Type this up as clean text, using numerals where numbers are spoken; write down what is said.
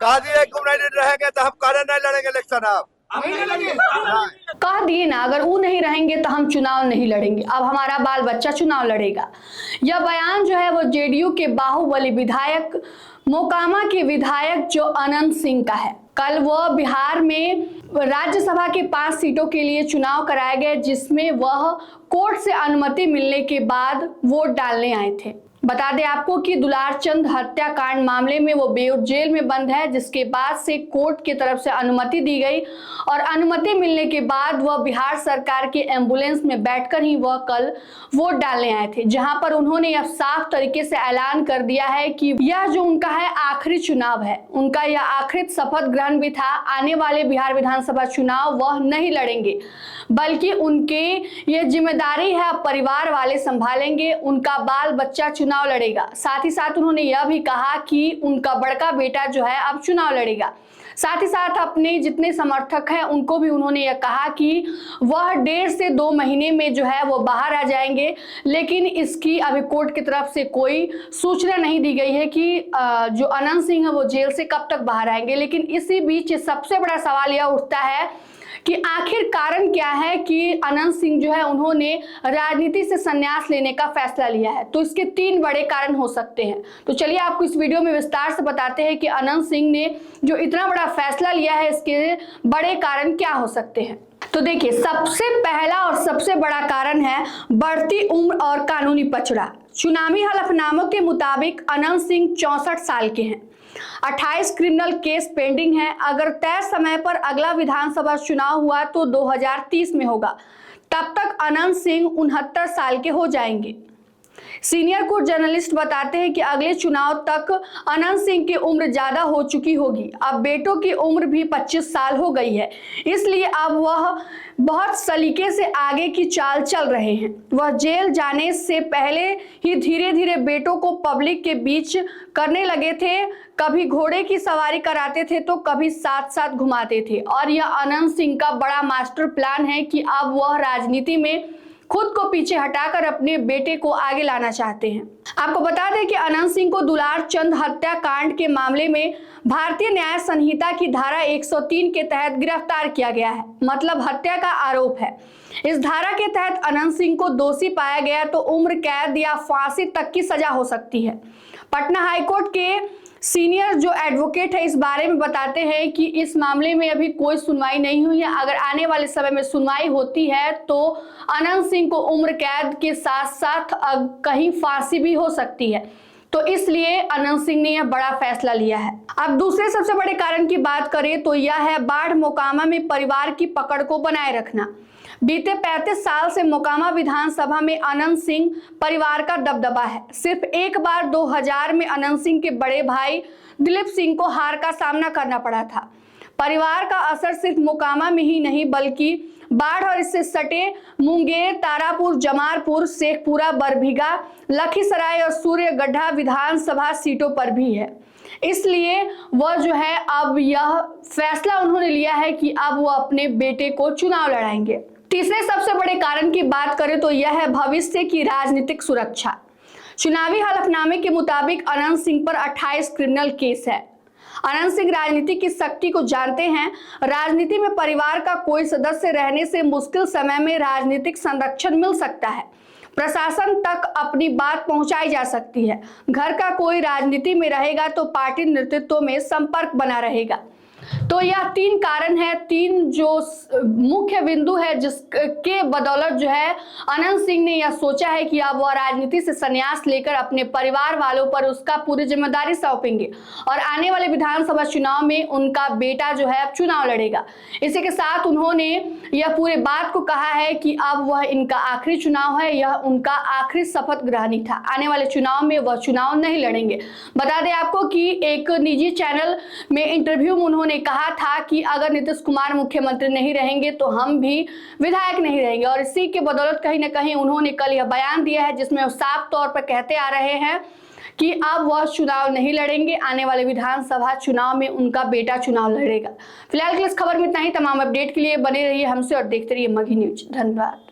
कहा दिए कि नहीं रहेंगे तो हम कारण नहीं लड़ेंगे इलेक्शन। आप कह दिए ना, अगर वो नहीं रहेंगे तो हम चुनाव नहीं लड़ेंगे, अब हमारा बाल बच्चा चुनाव लड़ेगा। यह बयान जो है वो जेडीयू के बाहुबली विधायक मोकामा के विधायक जो अनंत सिंह का है। कल वह बिहार में राज्यसभा के 5 सीटों के लिए चुनाव कराए गए, जिसमें वह कोर्ट से अनुमति मिलने के बाद वोट डालने आए थे। बता दें आपको कि दुलारचंद हत्याकांड मामले में वो बेऊर जेल में बंद है, जिसके बाद से कोर्ट की तरफ से अनुमति दी गई और अनुमति मिलने के बाद वह बिहार सरकार के एम्बुलेंस में बैठकर ही वह कल वोट डालने आए थे, जहां पर उन्होंने यह साफ तरीके से ऐलान कर दिया है कि यह जो उनका है आखिरी चुनाव है, उनका यह आखिरी शपथ ग्रहण भी था। आने वाले बिहार विधानसभा चुनाव वह नहीं लड़ेंगे, बल्कि उनके ये जिम्मेदारी है परिवार वाले संभालेंगे, उनका बाल बच्चा चुनाव लड़ेगा। साथ ही साथ उन्होंने यह भी कहा कि उनका बड़का बेटा जो है अब चुनाव लड़ेगा। साथ ही साथ अपने जितने समर्थक हैं उनको भी उन्होंने यह कहा कि वह 1.5 से 2 महीने में जो है वो बाहर आ जाएंगे, लेकिन इसकी अभी कोर्ट की तरफ से कोई सूचना नहीं दी गई है कि जो अनंत सिंह है वो जेल से कब तक बाहर आएंगे। लेकिन इसी बीच सबसे बड़ा सवाल यह उठता है कि आखिर कारण क्या है कि अनंत सिंह जो है उन्होंने राजनीति से संन्यास लेने का फैसला लिया है। तो इसके 3 बड़े कारण हो सकते हैं। तो चलिए आपको इस वीडियो में विस्तार से बताते हैं कि अनंत सिंह ने जो इतना बड़ा फैसला लिया है इसके बड़े कारण क्या हो सकते हैं। तो देखिए, सबसे पहला और सबसे बड़ा कारण है बढ़ती उम्र और कानूनी पचड़ा। चुनावी हलफनामों के मुताबिक अनंत सिंह 64 साल के हैं, 28 क्रिमिनल केस पेंडिंग है। अगर तय समय पर अगला विधानसभा चुनाव हुआ तो 2030 में होगा, तब तक अनंत सिंह 69 साल के हो जाएंगे। सीनियर कोर्ट जर्नलिस्ट बताते हैं कि अगले चुनाव तक अनंत सिंह की उम्र ज्यादा हो चुकी होगी। अब बेटों की उम्र भी 25 साल हो गई है, इसलिए अब वह बहुत सलीके से आगे की चाल चल रहे हैं। वह जेल जाने से पहले ही धीरे धीरे बेटों को पब्लिक के बीच करने लगे थे। कभी घोड़े की सवारी कराते थे तो कभी साथ साथ घुमाते थे। और यह अनंत सिंह का बड़ा मास्टर प्लान है कि अब वह राजनीति में खुद को पीछे हटाकर अपने बेटे को आगे लाना चाहते हैं। आपको बता दें कि अनंत सिंह को दुलारचंद हत्याकांड के मामले में भारतीय न्याय संहिता की धारा 103 के तहत गिरफ्तार किया गया है, मतलब हत्या का आरोप है। इस धारा के तहत अनंत सिंह को दोषी पाया गया तो उम्र कैद या फांसी तक की सजा हो सकती है। पटना हाईकोर्ट के सीनियर जो एडवोकेट है इस बारे में बताते हैं कि इस मामले में अभी कोई सुनवाई नहीं हुई है। अगर आने वाले समय में सुनवाई होती है तो अनंत सिंह को उम्र कैद के साथ साथ कहीं फांसी भी हो सकती है। तो इसलिए अनंत सिंह ने यह बड़ा फैसला लिया है। अब दूसरे सबसे बड़े कारण की बात करें तो यह है बाढ़ मोकामा में परिवार की पकड़ को बनाए रखना। बीते 35 साल से मोकामा विधानसभा में अनंत सिंह परिवार का दबदबा है। सिर्फ एक बार 2000 में अनंत सिंह के बड़े भाई दिलीप सिंह को हार का सामना करना पड़ा था। परिवार का असर सिर्फ मोकामा में ही नहीं बल्कि बाढ़ और इससे सटे मुंगेर, तारापुर, जमालपुर, शेखपुरा, बरबीघा, लखीसराय और सूर्यगढ़ा विधानसभा सीटों पर भी है। इसलिए वह जो है अब यह फैसला उन्होंने लिया है कि अब वह अपने बेटे को चुनाव लड़ाएंगे। तीसरे सबसे बड़े कारण की बात करें तो यह है भविष्य की राजनीतिक सुरक्षा। चुनावी हलफनामे के मुताबिक अनंत सिंह पर 28 क्रिमिनल केस है। अनंत सिंह राजनीति की शक्ति को जानते हैं। राजनीति में परिवार का कोई सदस्य रहने से मुश्किल समय में राजनीतिक संरक्षण मिल सकता है, प्रशासन तक अपनी बात पहुंचाई जा सकती है। घर का कोई राजनीति में रहेगा तो पार्टी नेतृत्व में संपर्क बना रहेगा। तो यह 3 कारण है, 3 जो मुख्य बिंदु है जिसके बदौलत जो है अनंत सिंह ने यह सोचा है कि अब वह राजनीति से संन्यास लेकर अपने परिवार वालों पर उसका पूरी जिम्मेदारी सौंपेंगे और आने वाले विधानसभा चुनाव में उनका बेटा जो है अब चुनाव लड़ेगा। इसी के साथ उन्होंने यह पूरे बात को कहा है कि अब वह इनका आखिरी चुनाव है, यह उनका आखिरी शपथ ग्रहणी था। आने वाले चुनाव में वह चुनाव नहीं लड़ेंगे। बता दें आपको कि एक निजी चैनल में इंटरव्यू में उन्होंने कहा था कि अगर नीतीश कुमार मुख्यमंत्री नहीं रहेंगे तो हम भी विधायक नहीं रहेंगे। और इसी के बदौलत कहीं ना कहीं उन्होंने कल यह बयान दिया है जिसमें साफ तौर पर कहते आ रहे हैं कि अब वह चुनाव नहीं लड़ेंगे। आने वाले विधानसभा चुनाव में उनका बेटा चुनाव लड़ेगा। फिलहाल के इस खबर में इतना ही। तमाम अपडेट के लिए बने रहिए हमसे और देखते रहिए मगही न्यूज। धन्यवाद।